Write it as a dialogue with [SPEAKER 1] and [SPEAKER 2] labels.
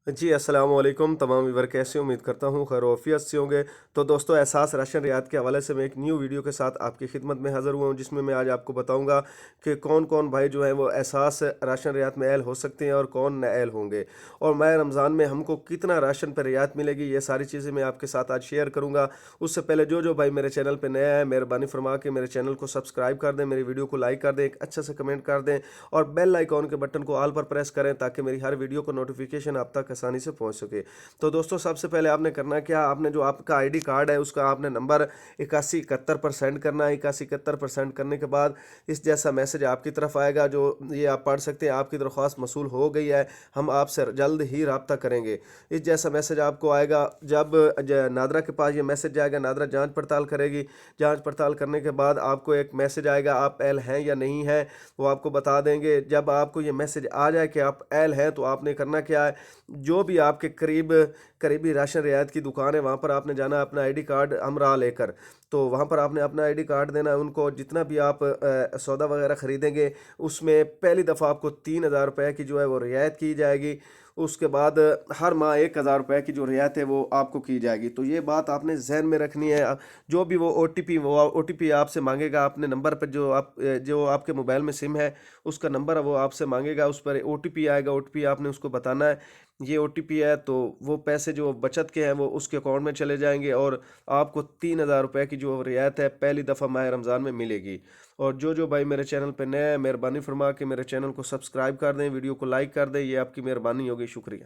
[SPEAKER 1] جی السلام علیکم تمام ویور، کیسے امید کرتا ہوں خیر و عافیت سے ہوں گے۔ تو دوستو، احساس راشن رعایت کے حوالے سے میں ایک نیو ویڈیو کے ساتھ آپ کی خدمت میں حاضر ہوا ہوں، جس میں آج آپ کو بتاؤں گا کہ کون کون بھائی جو ہیں وہ احساس راشن رعایت میں اہل ہو سکتے ہیں اور کون نااہل ہوں گے، اور ماہ رمضان میں ہم کو کتنا راشن پہ رعایت ملے گی، یہ ساری چیزیں میں آپ کے ساتھ آج شیئر کروں گا۔ اس سے پہلے جو بھائی میرے چینل پہ نیا ہے، مہربانی فرما کے میرے چینل کو سبسکرائب کر دیں، میری ویڈیو کو لائک کر دیں، ایک اچھا سے کمنٹ کر دیں اور بیل آئیکن کے بٹن کو آل پر پریس کریں تاکہ میری ہر ویڈیو کو نوٹیفیکیشن آپ تک آسانی سے پہنچ سکے۔ تو دوستو، سب سے پہلے آپ نے کرنا کیا، آپ نے جو آپ کا آئی ڈی کارڈ ہے اس کا آپ نے نمبر 8171 پر سینڈ کرنا ہے۔ 8171 پر سینڈ کرنے کے بعد اس جیسا میسج آپ کی طرف آئے گا، جو یہ آپ پڑھ سکتے ہیں: آپ کی درخواست موصول ہو گئی ہے، ہم آپ سے جلد ہی رابطہ کریں گے۔ اس جیسا میسج آپ کو آئے گا۔ جب نادرہ کے پاس یہ میسج جائے گا، نادرہ جانچ پڑتال کرے گی۔ جانچ پڑتال کرنے کے بعد آپ کو ایک میسج آئے گا، آپ اہل ہیں یا نہیں ہیں وہ آپ کو بتا دیں گے۔ جب آپ کو یہ میسج آ جائے کہ آپ اہل ہیں تو آپ نے کرنا کیا ہے، جو بھی آپ کے قریبی راشن رعایت کی دکان ہے وہاں پر آپ نے جانا اپنا آئی ڈی کارڈ ہمراہ لے کر۔ تو وہاں پر آپ نے اپنا آئی ڈی کارڈ دینا ہے ان کو۔ جتنا بھی آپ سودا وغیرہ خریدیں گے اس میں پہلی دفعہ آپ کو 3000 روپے کی جو ہے وہ رعایت کی جائے گی۔ اس کے بعد ہر ماہ 1000 روپے کی جو رعایت ہے وہ آپ کو کی جائے گی۔ تو یہ بات آپ نے ذہن میں رکھنی ہے۔ جو بھی وہ او ٹی پی آپ سے مانگے گا، اپنے نمبر پر جو آپ کے موبائل میں سم ہے اس کا نمبر وہ آپ سے مانگے گا، اس پر او ٹی پی آئے گا، او ٹی پی آپ نے اس کو بتانا ہے یہ او ٹی پی ہے، تو وہ پیسے جو بچت کے ہیں وہ اس کے اکاؤنٹ میں چلے جائیں گے اور آپ کو 3000 روپے کی جو رعایت ہے پہلی دفعہ ماہ رمضان میں ملے گی۔ اور جو بھائی میرے چینل پہ نئے ہیں، مہربانی فرما کے میرے چینل کو سبسکرائب کر دیں، ویڈیو کو لائک کر دیں، یہ آپ کی مہربانی ہوگی، شکریہ۔